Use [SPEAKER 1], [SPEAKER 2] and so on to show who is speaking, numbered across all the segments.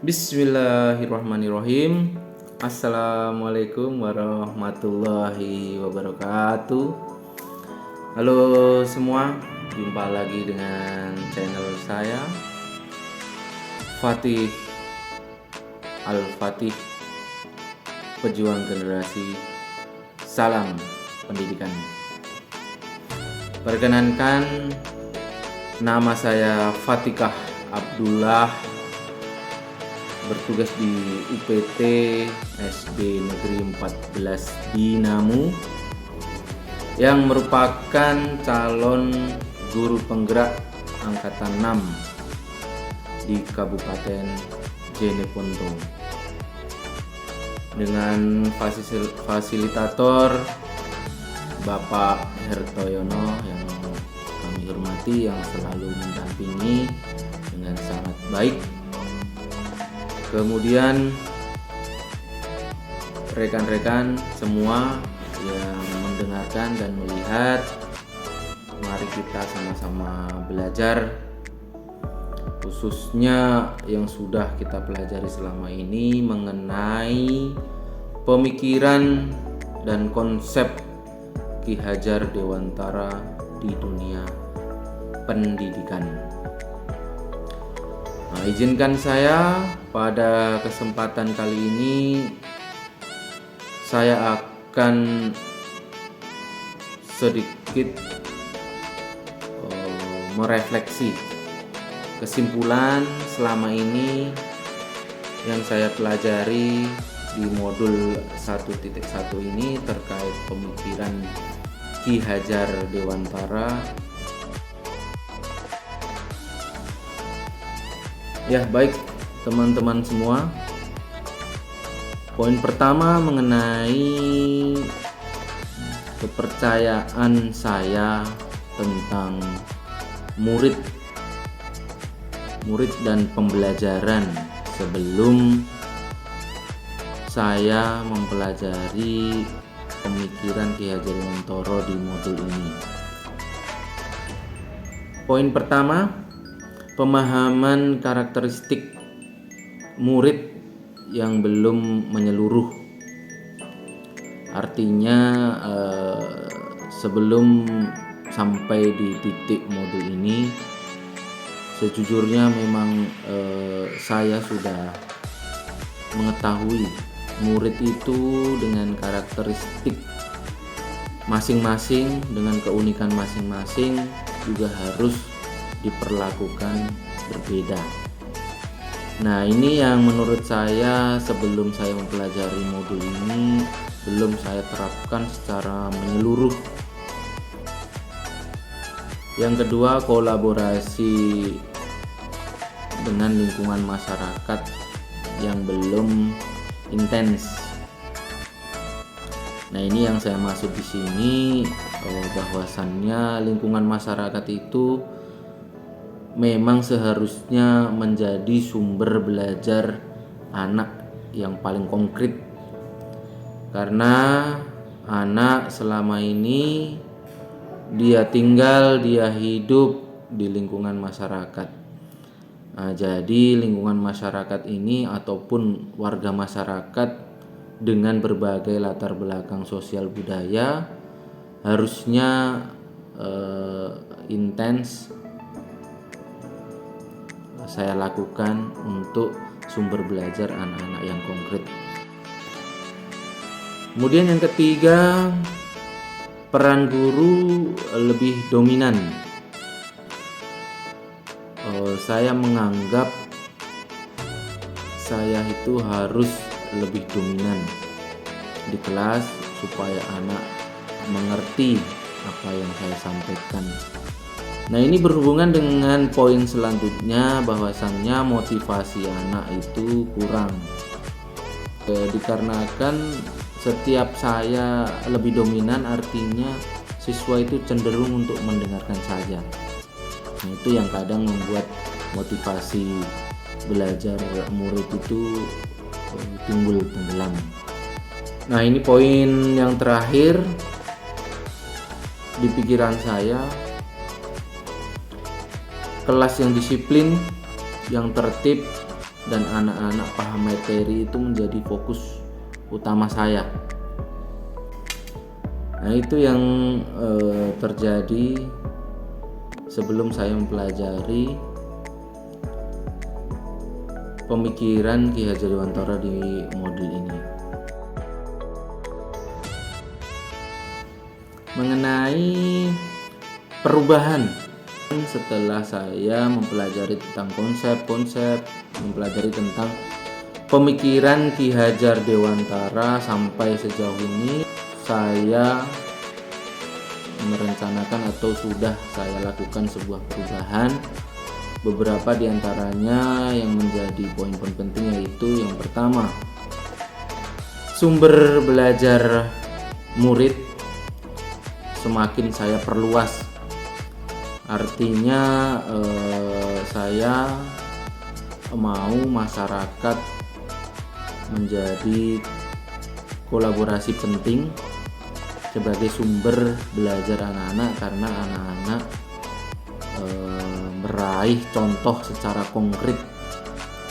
[SPEAKER 1] Bismillahirrahmanirrahim. Assalamualaikum warahmatullahi wabarakatuh. Halo semua, jumpa lagi dengan channel saya Fatih Al-Fatih, pejuang generasi. Salam pendidikan. Perkenankan, nama saya Fatikah Abdullah, bertugas di UPT SD Negeri 14 Binamu, yang merupakan calon guru penggerak angkatan 6 di Kabupaten Jeneponto, dengan fasilitator Bapak Hertoyono yang kami hormati, yang selalu mendampingi dengan sangat baik. Kemudian rekan-rekan semua yang mendengarkan dan melihat, mari kita sama-sama belajar, khususnya yang sudah kita pelajari selama ini mengenai pemikiran dan konsep Ki Hajar Dewantara di dunia pendidikan. Izinkan saya pada kesempatan kali ini saya akan sedikit merefleksi kesimpulan selama ini yang saya pelajari di modul 1.1 ini terkait pemikiran Ki Hajar Dewantara. Ya, baik teman-teman semua. Poin pertama mengenai kepercayaan saya tentang murid dan pembelajaran sebelum saya mempelajari pemikiran Ki Hajar Dewantara di modul ini. Poin pertama, pemahaman karakteristik murid yang belum menyeluruh. Artinya sebelum sampai di titik modul ini, sejujurnya memang saya sudah mengetahui murid itu dengan karakteristik masing-masing, dengan keunikan masing-masing, juga harus diperlakukan berbeda. Nah, ini yang menurut saya sebelum saya mempelajari modul ini belum saya terapkan secara menyeluruh. Yang kedua, kolaborasi dengan lingkungan masyarakat yang belum intens. Nah, ini yang saya maksud di sini, bahwasannya lingkungan masyarakat itu memang seharusnya menjadi sumber belajar anak yang paling konkret, karena anak selama ini dia hidup di lingkungan masyarakat. Nah, jadi lingkungan masyarakat ini ataupun warga masyarakat dengan berbagai latar belakang sosial budaya harusnya intens saya lakukan untuk sumber belajar anak-anak yang konkret. Kemudian yang ketiga, peran guru lebih dominan. Saya menganggap saya itu harus lebih dominan di kelas supaya anak mengerti apa yang saya sampaikan. Nah, ini berhubungan dengan poin selanjutnya, bahwasannya motivasi anak itu kurang. Dikarenakan setiap saya lebih dominan, artinya siswa itu cenderung untuk mendengarkan saja. Nah, itu yang kadang membuat motivasi belajar murid itu timbul tenggelam. Nah, ini poin yang terakhir di pikiran saya. Kelas yang disiplin, yang tertib, dan anak-anak paham materi itu menjadi fokus utama saya. Nah, itu yang terjadi sebelum saya mempelajari pemikiran Ki Hajar Dewantara di modul ini. Mengenai perubahan setelah saya mempelajari tentang konsep-konsep, mempelajari tentang pemikiran Ki Hajar Dewantara sampai sejauh ini, saya merencanakan atau sudah saya lakukan sebuah perubahan. Beberapa diantaranya yang menjadi poin-poin penting yaitu yang pertama, sumber belajar murid semakin saya perluas. Artinya saya mau masyarakat menjadi kolaborasi penting sebagai sumber belajar anak-anak, karena anak-anak meraih contoh secara konkret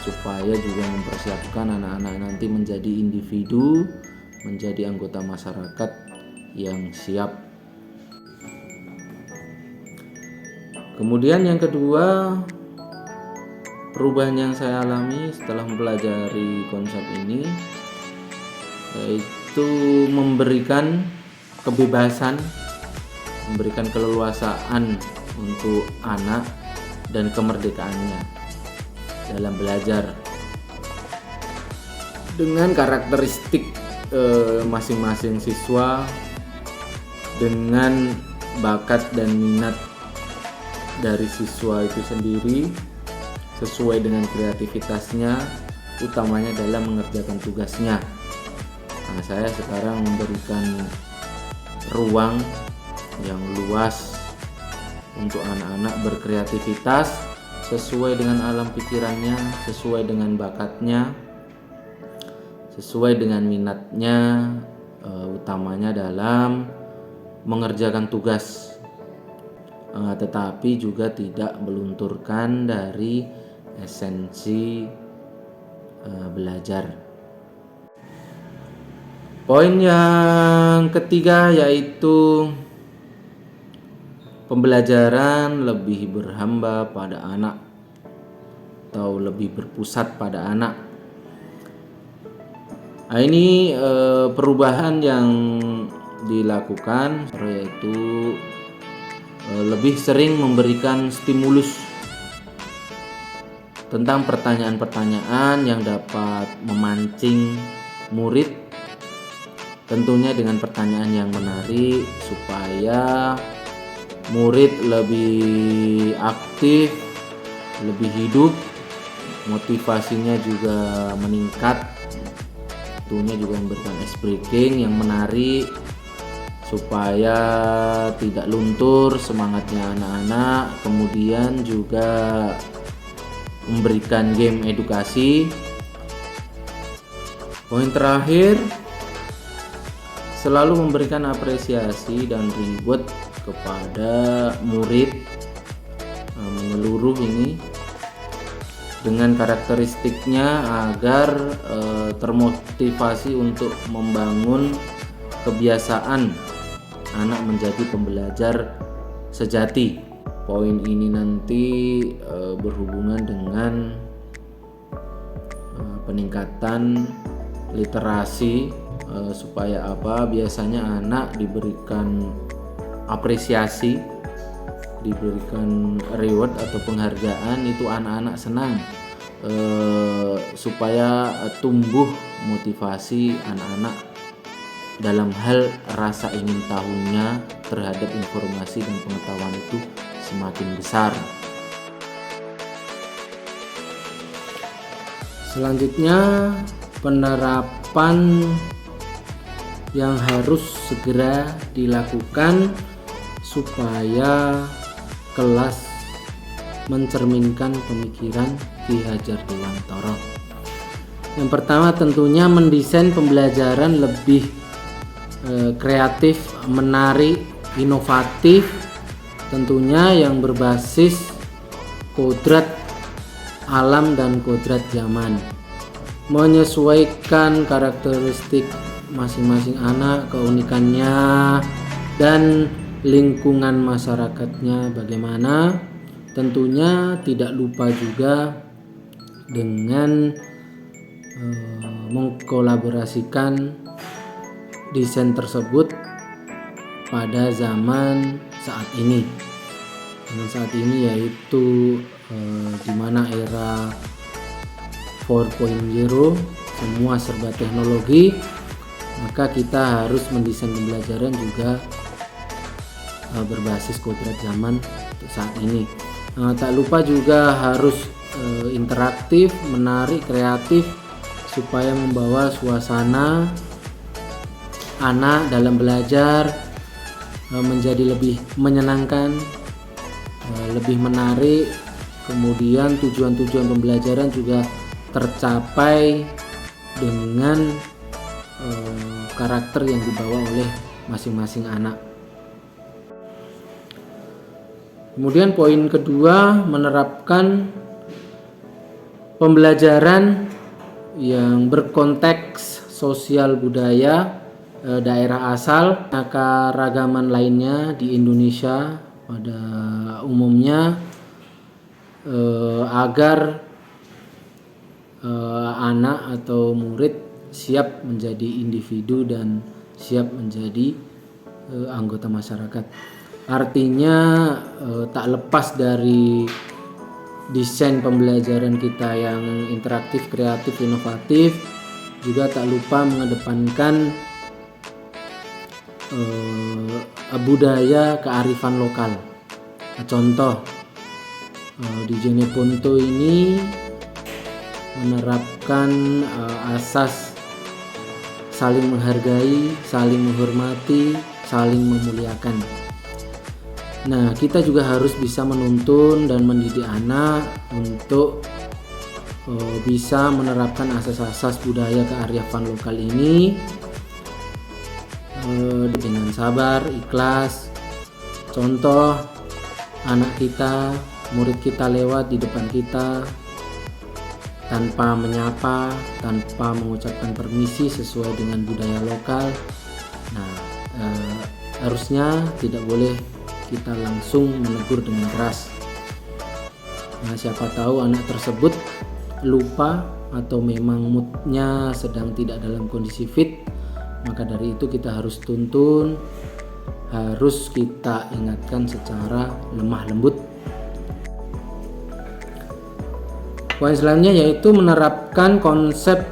[SPEAKER 1] supaya juga mempersiapkan anak-anak nanti menjadi individu, menjadi anggota masyarakat yang siap. Kemudian yang kedua, perubahan yang saya alami setelah mempelajari konsep ini yaitu memberikan kebebasan, memberikan keleluasaan untuk anak dan kemerdekaannya dalam belajar dengan karakteristik masing-masing siswa, dengan bakat dan minat dari siswa itu sendiri sesuai dengan kreativitasnya, utamanya dalam mengerjakan tugasnya. Nah, saya sekarang memberikan ruang yang luas untuk anak-anak berkreativitas sesuai dengan alam pikirannya, sesuai dengan bakatnya, sesuai dengan minatnya, utamanya dalam mengerjakan tugas, tetapi juga tidak melunturkan dari esensi belajar. Poin yang ketiga yaitu pembelajaran lebih berhamba pada anak atau lebih berpusat pada anak. Nah, ini perubahan yang dilakukan yaitu lebih sering memberikan stimulus tentang pertanyaan-pertanyaan yang dapat memancing murid, tentunya dengan pertanyaan yang menarik supaya murid lebih aktif, lebih hidup, motivasinya juga meningkat, tentunya juga memberikan ice breaking yang menarik supaya tidak luntur semangatnya anak-anak, kemudian juga memberikan game edukasi. Poin terakhir, selalu memberikan apresiasi dan reward kepada murid menyeluruh ini dengan karakteristiknya agar termotivasi untuk membangun kebiasaan anak menjadi pembelajar sejati. Poin ini nanti berhubungan dengan peningkatan literasi, supaya apa? Biasanya anak diberikan apresiasi, diberikan reward atau penghargaan, itu anak-anak senang, supaya tumbuh motivasi anak-anak dalam hal rasa ingin tahunya terhadap informasi dan pengetahuan itu semakin besar. Selanjutnya, penerapan yang harus segera dilakukan supaya kelas mencerminkan pemikiran Ki Hajar Dewantara. Yang pertama tentunya mendesain pembelajaran lebih kreatif, menarik, inovatif, tentunya yang berbasis kodrat alam dan kodrat zaman, menyesuaikan karakteristik masing-masing anak, keunikannya, dan lingkungan masyarakatnya bagaimana. Tentunya tidak lupa juga dengan mengkolaborasikan desain tersebut pada zaman saat ini. Zaman saat ini yaitu di mana era 4.0 semua serba teknologi, maka kita harus mendesain pembelajaran juga berbasis kodrat zaman untuk saat ini. Tak lupa juga harus interaktif, menarik, kreatif supaya membawa suasana anak dalam belajar menjadi lebih menyenangkan, lebih menarik. Kemudian tujuan-tujuan pembelajaran juga tercapai dengan karakter yang dibawa oleh masing-masing anak. Kemudian poin kedua, menerapkan pembelajaran yang berkonteks sosial budaya daerah asal, keanekaragaman lainnya di Indonesia pada umumnya, agar anak atau murid siap menjadi individu dan siap menjadi anggota masyarakat. Artinya tak lepas dari desain pembelajaran kita yang interaktif, kreatif, inovatif, juga tak lupa mengedepankan budaya kearifan lokal. Contoh di Jeneponto ini menerapkan asas saling menghargai, saling menghormati, saling memuliakan. Nah, kita juga harus bisa menuntun dan mendidik anak untuk bisa menerapkan asas-asas budaya kearifan lokal ini dengan sabar, ikhlas. Contoh, anak kita, murid kita lewat di depan kita tanpa menyapa, tanpa mengucapkan permisi sesuai dengan budaya lokal. Nah, harusnya tidak boleh kita langsung menegur dengan keras. Nah, siapa tahu anak tersebut lupa atau memang moodnya sedang tidak dalam kondisi fit, maka dari itu kita harus tuntun, harus kita ingatkan secara lemah lembut. Poin selanjutnya yaitu menerapkan konsep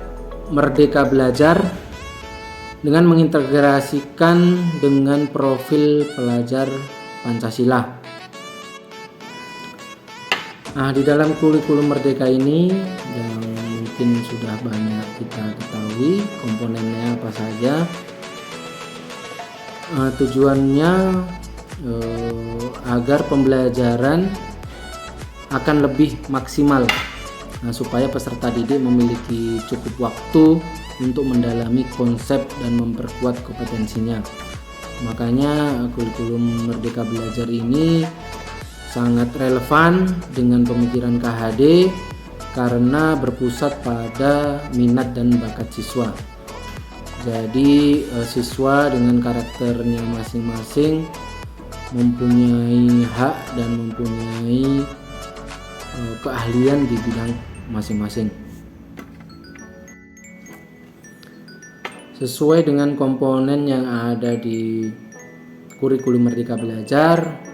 [SPEAKER 1] merdeka belajar dengan mengintegrasikan dengan profil pelajar Pancasila. Nah, di dalam kurikulum merdeka ini yang mungkin sudah banyak kita ketahui komponennya apa saja. Tujuannya agar pembelajaran akan lebih maksimal. Nah, supaya peserta didik memiliki cukup waktu untuk mendalami konsep dan memperkuat kompetensinya. Makanya kurikulum Merdeka Belajar ini sangat relevan dengan pemikiran KHD karena berpusat pada minat dan bakat siswa. Jadi siswa dengan karakternya masing-masing mempunyai hak dan mempunyai keahlian di bidang masing-masing. Sesuai dengan komponen yang ada di kurikulum Merdeka Belajar,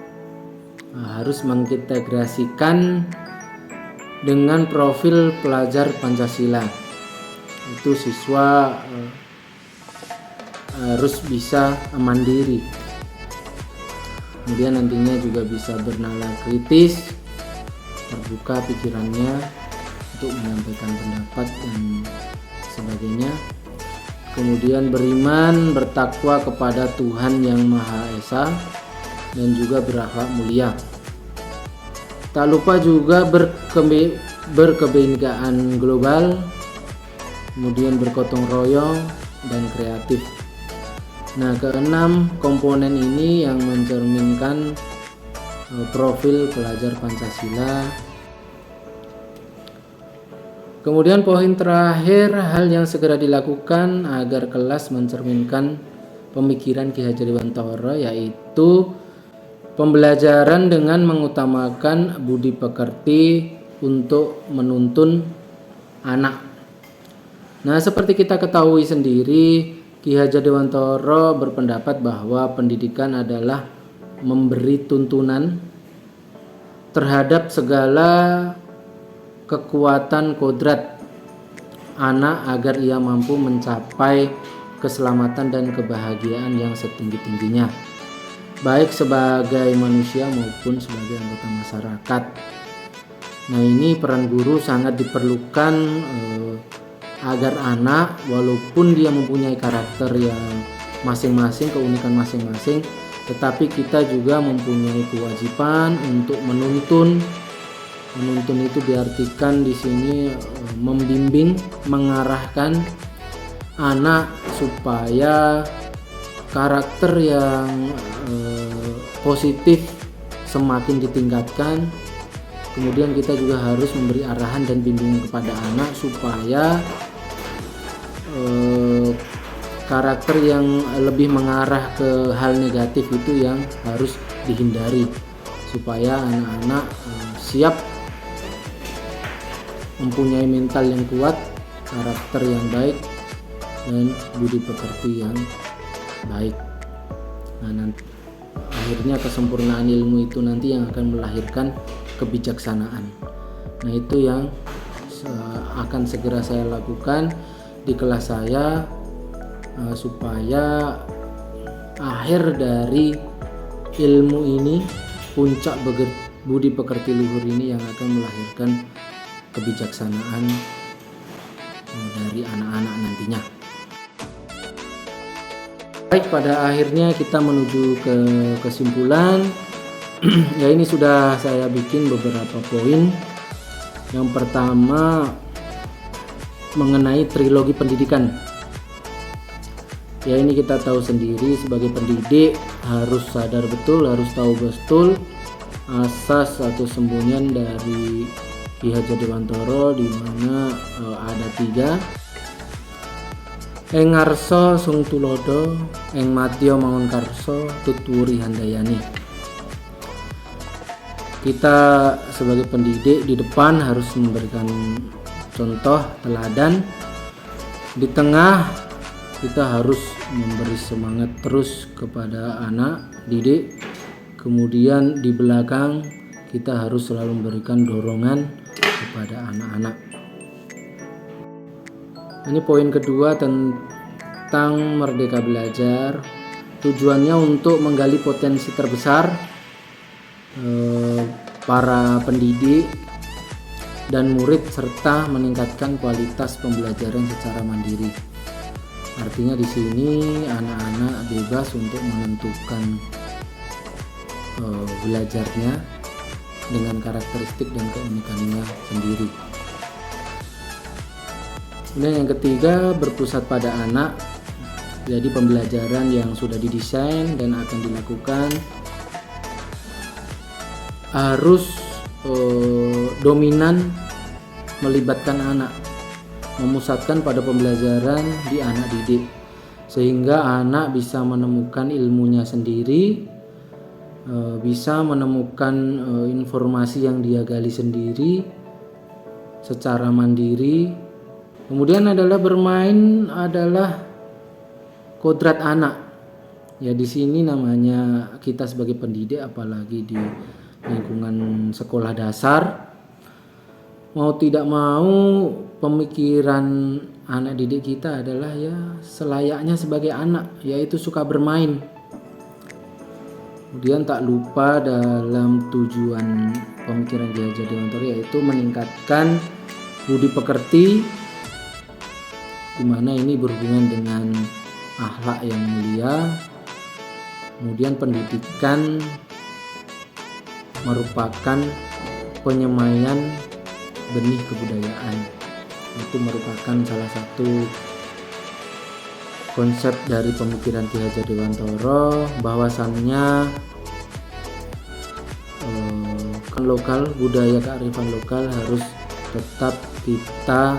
[SPEAKER 1] harus mengintegrasikan dengan profil pelajar Pancasila. Itu siswa harus bisa mandiri, kemudian nantinya juga bisa bernalar kritis, terbuka pikirannya untuk menyampaikan pendapat dan sebagainya. Kemudian beriman, bertakwa kepada Tuhan Yang Maha Esa, dan juga berakhlak mulia. Tak lupa juga berkebinekaan global, kemudian bergotong royong dan kreatif. Nah, keenam komponen ini yang mencerminkan profil pelajar Pancasila Kemudian poin terakhir, hal yang segera dilakukan agar kelas mencerminkan pemikiran Ki Hajar Dewantara, yaitu pembelajaran dengan mengutamakan budi pekerti untuk menuntun anak. Nah, seperti kita ketahui sendiri, Ki Hajar Dewantara berpendapat bahwa pendidikan adalah memberi tuntunan terhadap segala kekuatan kodrat anak agar ia mampu mencapai keselamatan dan kebahagiaan yang setinggi-tingginya, baik sebagai manusia maupun sebagai anggota masyarakat. Nah, ini peran guru sangat diperlukan agar anak, walaupun dia mempunyai karakter yang masing-masing, keunikan masing-masing, tetapi kita juga mempunyai kewajiban untuk menuntun. Menuntun itu diartikan di sini membimbing, mengarahkan anak supaya karakter yang positif semakin ditingkatkan. Kemudian kita juga harus memberi arahan dan bimbingan kepada anak supaya karakter yang lebih mengarah ke hal negatif itu yang harus dihindari, supaya anak-anak siap mempunyai mental yang kuat, karakter yang baik, dan budi pekerti yang baik. Nah, nanti akhirnya kesempurnaan ilmu itu nanti yang akan melahirkan kebijaksanaan. Nah, itu yang akan segera saya lakukan di kelas saya, supaya akhir dari ilmu ini, puncak budi pekerti luhur ini yang akan melahirkan kebijaksanaan dari anak-anak nantinya. Baik, pada akhirnya kita menuju ke kesimpulan. Ya, ini sudah saya bikin beberapa poin. Yang pertama mengenai trilogi pendidikan. Ya, ini kita tahu sendiri sebagai pendidik harus sadar betul, harus tahu betul asas atau sembunyian dari Ki Hajar Dewantara, di mana ada 3. Ing ngarsa sung tulodo, ing madya mangun karsa, tuturi handayani. Kita sebagai pendidik di depan harus memberikan contoh teladan, di tengah kita harus memberi semangat terus kepada anak didik, kemudian di belakang kita harus selalu memberikan dorongan kepada anak-anak. Ini poin kedua tentang Merdeka Belajar. Tujuannya untuk menggali potensi terbesar para pendidik dan murid serta meningkatkan kualitas pembelajaran secara mandiri. Artinya di sini anak-anak bebas untuk menentukan belajarnya dengan karakteristik dan keunikannya sendiri. Kemudian yang ketiga, berpusat pada anak. Jadi pembelajaran yang sudah didesain dan akan dilakukan harus dominan melibatkan anak, memusatkan pada pembelajaran di anak didik, sehingga anak bisa menemukan ilmunya sendiri, bisa menemukan informasi yang dia gali sendiri secara mandiri. Kemudian adalah bermain adalah kodrat anak. Ya, di sini namanya kita sebagai pendidik, apalagi di lingkungan sekolah dasar, mau tidak mau pemikiran anak didik kita adalah ya selayaknya sebagai anak, yaitu suka bermain. Kemudian tak lupa dalam tujuan pemikiran Ki Hajar Dewantara yaitu meningkatkan budi pekerti, di mana ini berhubungan dengan akhlak yang mulia. Kemudian pendidikan merupakan penyemaian benih kebudayaan. Itu merupakan salah satu konsep dari pemikiran Ki Hajar Dewantara, bahwasannya lokal, budaya kearifan lokal harus tetap kita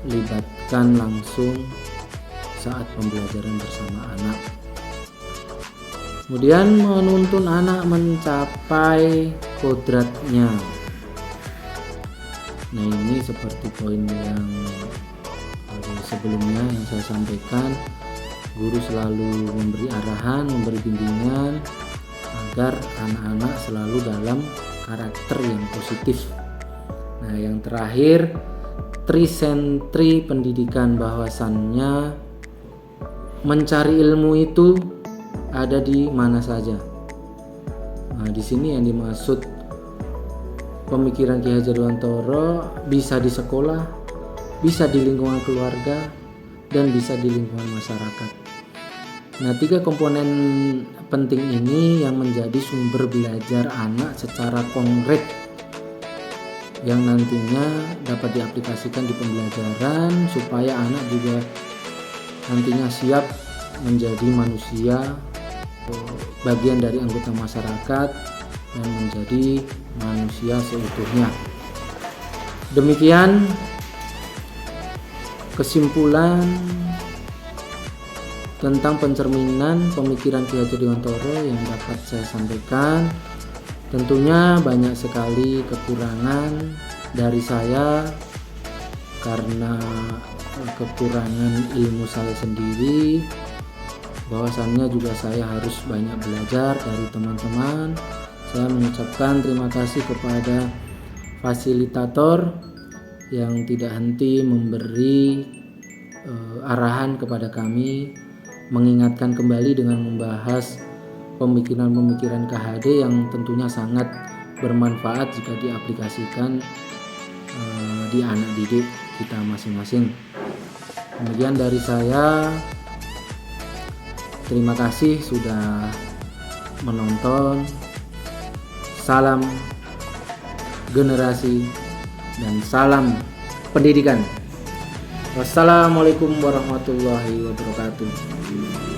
[SPEAKER 1] libatkan langsung saat pembelajaran bersama anak. Kemudian menuntun anak mencapai kodratnya. Nah, ini seperti poin yang sebelumnya yang saya sampaikan, guru selalu memberi arahan, memberi bimbingan agar anak-anak selalu dalam karakter yang positif. Nah, yang terakhir, trisentri pendidikan, bahwasannya mencari ilmu itu ada di mana saja. Nah, di sini yang dimaksud pemikiran Ki Hajar Dewantara bisa di sekolah, bisa di lingkungan keluarga, dan bisa di lingkungan masyarakat. Nah, 3 komponen penting ini yang menjadi sumber belajar anak secara konkret yang nantinya dapat diaplikasikan di pembelajaran supaya anak juga nantinya siap menjadi manusia, bagian dari anggota masyarakat, dan menjadi manusia seutuhnya. Demikian kesimpulan tentang pencerminan pemikiran Ki Hajar Dewantara yang dapat saya sampaikan. Tentunya banyak sekali kekurangan dari saya karena kekurangan ilmu saya sendiri, bahwasannya juga saya harus banyak belajar dari teman-teman. Saya mengucapkan terima kasih kepada fasilitator yang tidak henti memberi arahan kepada kami, mengingatkan kembali dengan membahas pemikiran-pemikiran KHD yang tentunya sangat bermanfaat jika diaplikasikan di anak didik kita masing-masing. Kemudian dari saya, terima kasih sudah menonton. Salam generasi dan salam pendidikan. Wassalamualaikum warahmatullahi wabarakatuh.